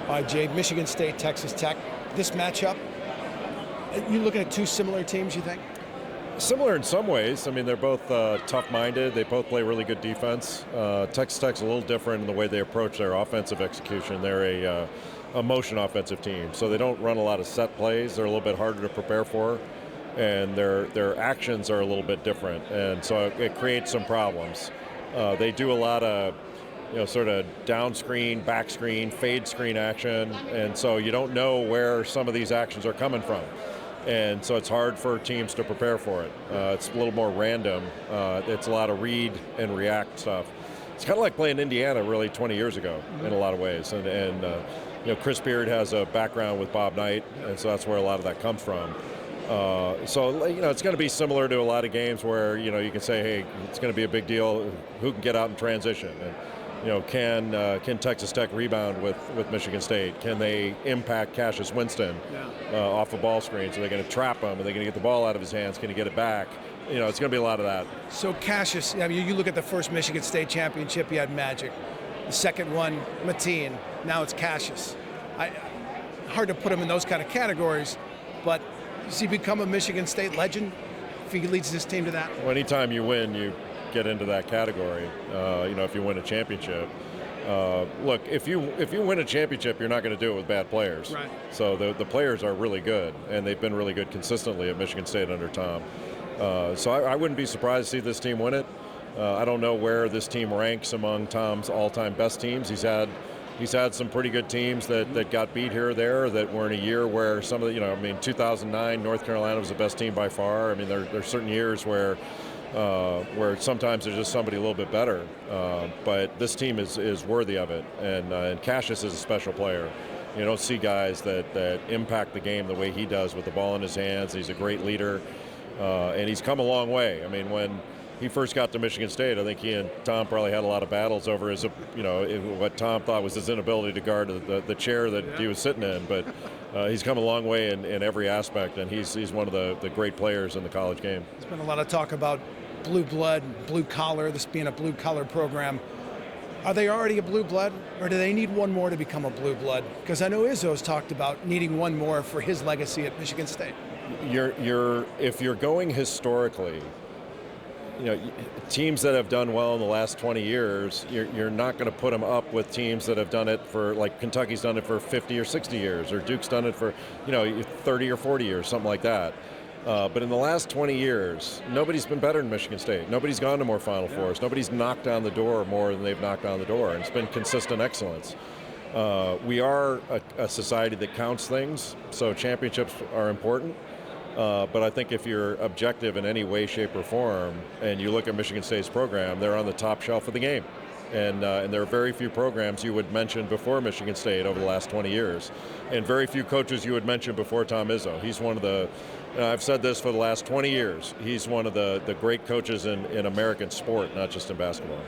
All right, Jade, Michigan State, Texas Tech. This matchup, you looking at two similar teams, you think? Similar in some ways. I mean, they're both tough-minded. They both play really good defense. Texas Tech's a little different in the way they approach their offensive execution. They're a motion offensive team, so they don't run a lot of set plays. They're a little bit harder to prepare for, and their actions are a little bit different, and so it creates some problems. They do a lot of sort of down screen, back screen, fade screen action, and so you don't know where some of these actions are coming from. And so it's hard for teams to prepare for it. It's a little more random. It's a lot of read and react stuff. It's kind of like playing Indiana really 20 years ago in a lot of ways. And Chris Beard has a background with Bob Knight, and so that's where a lot of that comes from. So it's going to be similar to a lot of games where you can say, hey, it's going to be a big deal. Who can get out in transition? And can Texas Tech rebound with Michigan State? Can they impact Cassius Winston off a ball screen? So they're going to trap him. Are they going to get the ball out of his hands? Can he get it back? It's going to be a lot of that. So Cassius, you look at the first Michigan State championship, you had Magic. The second one, Mateen. Now it's Cassius. Hard to put him in those kind of categories, but does he become a Michigan State legend if he leads this team to that? Well, anytime you win, you get into that category. If you win a championship. Look, if you win a championship, you're not going to do it with bad players. Right. So the players are really good, and they've been really good consistently at Michigan State under Tom. So I wouldn't be surprised to see this team win it. I don't know where this team ranks among Tom's all-time best teams. He's had some pretty good teams that got beat here or there that were in a year where some of the, 2009, North Carolina was the best team by far. I mean, there's certain years where sometimes there's just somebody a little bit better. But this team is worthy of it, and Cassius is a special player. You don't see guys that impact the game the way he does with the ball in his hands. He's a great leader, and he's come a long way. I mean, when he first got to Michigan State, I think he and Tom probably had a lot of battles over his, what Tom thought was his inability to guard the chair that he was sitting in. But he's come a long way in every aspect, and he's one of the great players in the college game. There's been a lot of talk about blue blood, blue collar, this being a blue collar program. Are they already a blue blood, or do they need one more to become a blue blood? Because I know Izzo's talked about needing one more for his legacy at Michigan State. If you're going historically, teams that have done well in the last 20 years, you're not going to put them up with teams that have done it for, like Kentucky's done it for 50 or 60 years, or Duke's done it for 30 or 40 years, something like that. But in the last 20 years, nobody's been better than Michigan State. Nobody's gone to more Final Fours. Nobody's knocked on the door more than they've knocked on the door, and it's been consistent excellence. We are a society that counts things, so championships are important. But I think if you're objective in any way, shape, or form, and you look at Michigan State's program, they're on the top shelf of the game. And there are very few programs you would mention before Michigan State over the last 20 years. And very few coaches you would mention before Tom Izzo. He's one of the, I've said this for the last 20 years, he's one of the great coaches in American sport, not just in basketball.